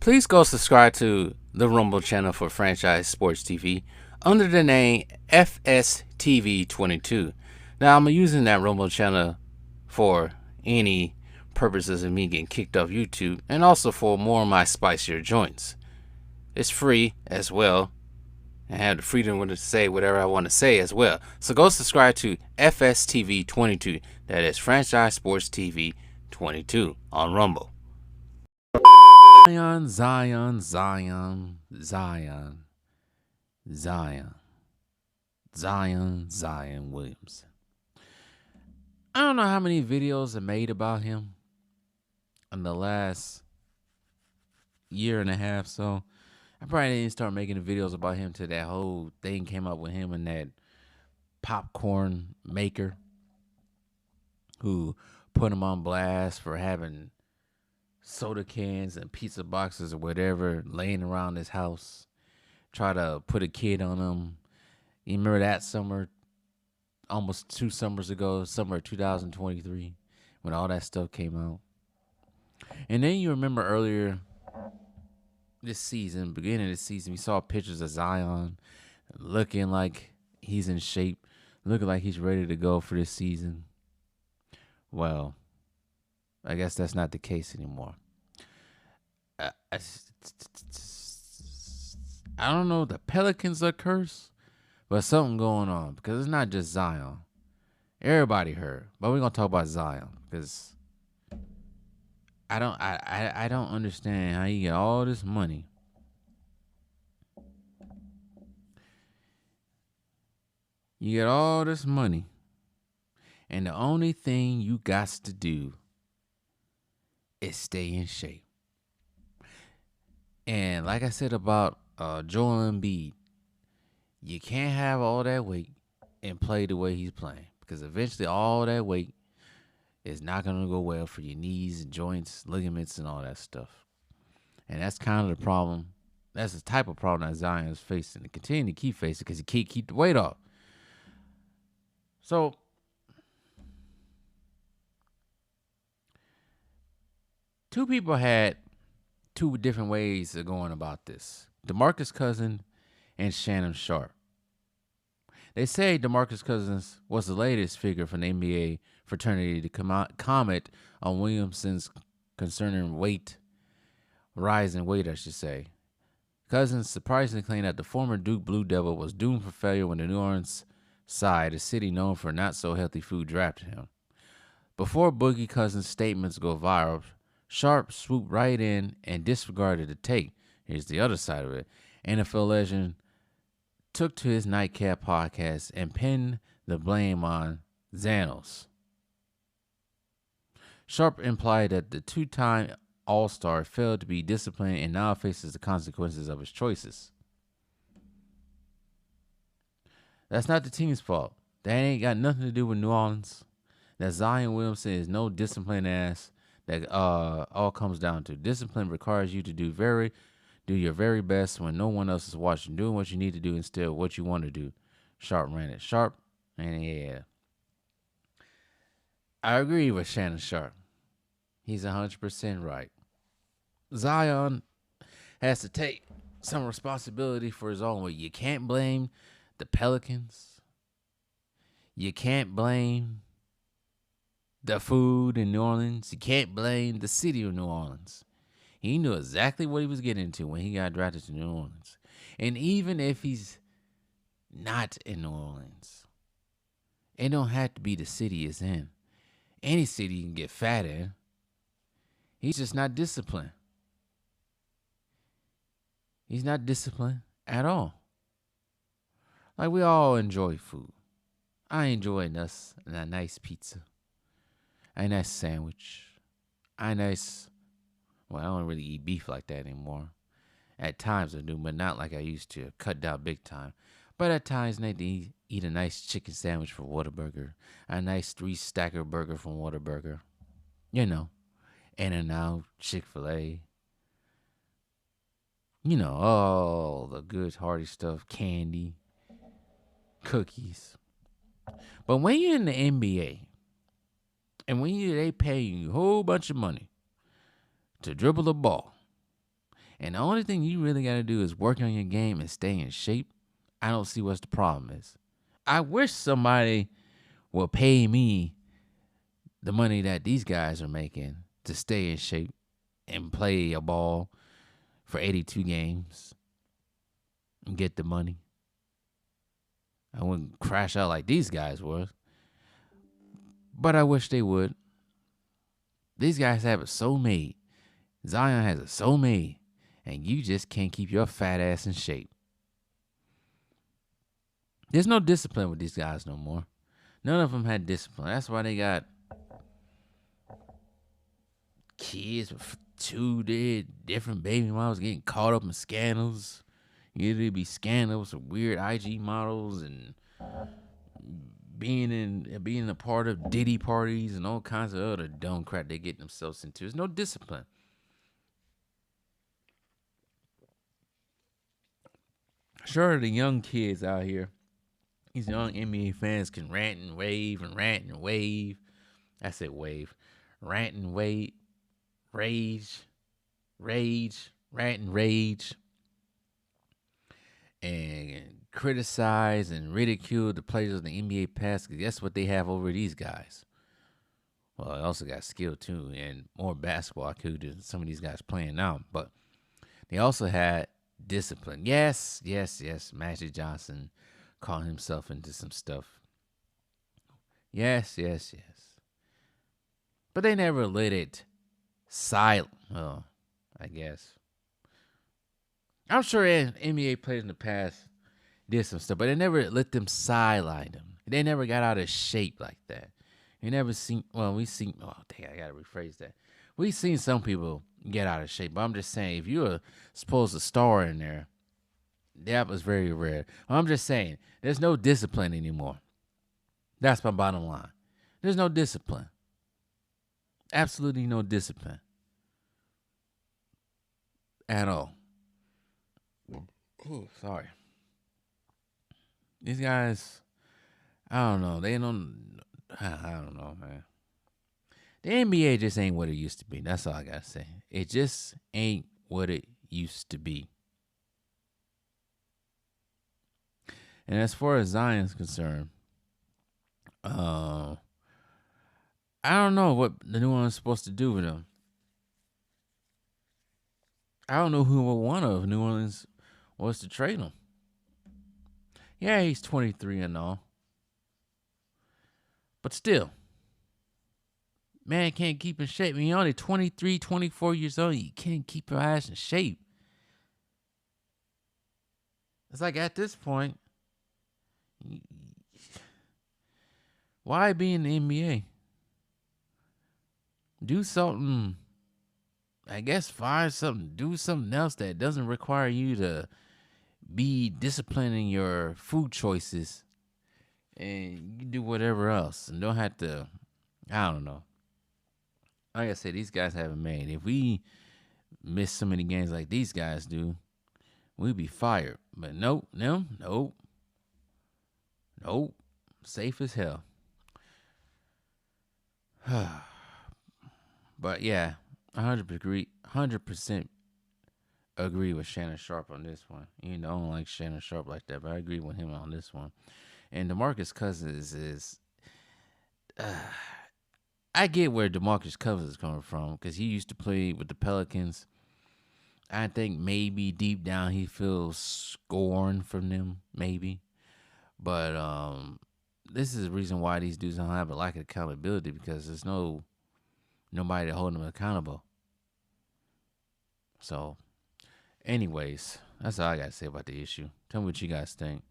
Please go subscribe to the Rumble channel for Franchise Sports TV under the name FSTV22. Now, I'm using that Rumble channel for any purposes of me getting kicked off YouTube and also for more of my spicier joints. It's free as well. I have the freedom to say whatever I want to say as well. So go subscribe to FSTV22. That is Franchise Sports TV 22 on Rumble. Zion Williamson. I don't know how many videos are made about him in the last year and a half, so I probably didn't start making videos about him till that whole thing came up with him and that popcorn maker who put him on blast for having soda cans and pizza boxes or whatever laying around his house. Try to put a kid on him. You remember that summer, almost 2 summers ago, summer 2023, when all that stuff came out. And then you remember earlier this season, beginning of the season, we saw pictures of Zion looking like he's in shape, looking like he's ready to go for this season. Well, I guess that's not the case anymore. I don't know if the Pelicans are cursed, but something going on because it's not just Zion. Everybody hurt, but we're gonna talk about Zion because I don't understand how you get all this money. You get all this money, and the only thing you got to do is stay in shape. And like I said about Joel Embiid, you can't have all that weight and play the way he's playing because eventually all that weight is not going to go well for your knees and joints, ligaments, and all that stuff. And that's kind of the problem. That's the type of problem that Zion is facing and continue to keep facing because he can't keep the weight off. So two people had two different ways of going about this. DeMarcus Cousins and Shannon Sharpe. They say DeMarcus Cousins was the latest figure from the NBA fraternity to comment on Williamson's concerning rise in weight, I should say. Cousins surprisingly claimed that the former Duke Blue Devil was doomed for failure when the New Orleans side, a city known for not-so-healthy food, drafted him. Before Boogie Cousins' statements go viral, Sharpe swooped right in and disregarded the take. Here's the other side of it. NFL legend took to his Nightcap podcast and pinned the blame on Xanos. Sharpe implied that the two-time All-Star failed to be disciplined and now faces the consequences of his choices. That's not the team's fault. That ain't got nothing to do with New Orleans. That Zion Williamson is no disciplined ass. That all comes down to discipline requires you to do your very best when no one else is watching, doing what you need to do instead of what you want to do. Sharpe ran it. Sharpe, and yeah. I agree with Shannon Sharpe. He's 100% right. Zion has to take some responsibility for his own way. You can't blame the Pelicans. You can't blame the food in New Orleans. You can't blame the city of New Orleans. He knew exactly what he was getting into when he got drafted to New Orleans. And even if he's not in New Orleans, it don't have to be the city it's in. Any city you can get fat in. He's just not disciplined. He's not disciplined at all. Like, we all enjoy food. I enjoy a nice pizza. A nice sandwich. Well, I don't really eat beef like that anymore. At times I do, but not like I used to. Cut down big time. But at times I need to eat a nice chicken sandwich from Whataburger. A nice 3-stacker burger from Whataburger. You know. In-N-Out, Chick-fil-A. You know, all the good hearty stuff. Candy. Cookies. But when you're in the NBA, and when they pay you a whole bunch of money to dribble the ball And the only thing you really got to do is work on your game and stay in shape. I don't see what's the problem is. I wish somebody would pay me the money that these guys are making to stay in shape and play a ball for 82 games and get the money. I wouldn't crash out like these guys were. But I wish they would. These guys have it so made. Zion has it so made. And you just can't keep your fat ass in shape. There's no discipline with these guys no more. None of them had discipline. That's why they got kids with two different baby models getting caught up in scandals. Either be scandals with weird IG models and being a part of Diddy parties and all kinds of other dumb crap they get themselves into. There's no discipline. Sure, the young kids out here, these young NBA fans can rant and rave and rant and wave. I said wave. Rant and wave. Rage. Rant and rage. And criticize and ridicule the players of the NBA past, because that's what they have over these guys. Well, they also got skill too, and more basketball IQ than some of these guys playing now. But they also had discipline. Yes. Magic Johnson caught himself into some stuff. Yes. But they never let it silent. Well, I guess. I'm sure NBA players in the past did some stuff, but they never let them sideline them. They never got out of shape like that. You never seen, I gotta rephrase that. We've seen some people get out of shape, but I'm just saying, if you're supposed to star in there, that was very rare. I'm just saying, there's no discipline anymore. That's my bottom line. There's no discipline. Absolutely no discipline. At all. Oh, sorry. These guys, I don't know. I don't know, man. The NBA just ain't what it used to be. That's all I gotta say. It just ain't what it used to be. And as far as Zion's concerned, I don't know what the New Orleans is supposed to do with him. I don't know who one of New Orleans was to trade him. Yeah, he's 23 and all. But still, man can't keep in shape. When you're only 23, 24 years old, you can't keep your ass in shape. It's like at this point, why be in the NBA? Do something, I guess do something else that doesn't require you to be disciplining your food choices, and you do whatever else and don't have to, I don't know. Like I said, these guys haven't made. If we miss so many games like these guys do, we'd be fired. But nope. Safe as hell. But yeah, 100% agree with Shannon Sharp on this one. You know, I don't like Shannon Sharp like that, but I agree with him on this one. And DeMarcus Cousins is, I get where DeMarcus Cousins is coming from, because he used to play with the Pelicans. I think maybe deep down he feels scorn from them, maybe. But this is the reason why these dudes don't have a lack of accountability, because there's nobody to hold them accountable. So, anyways, that's all I got to say about the issue. Tell me what you guys think.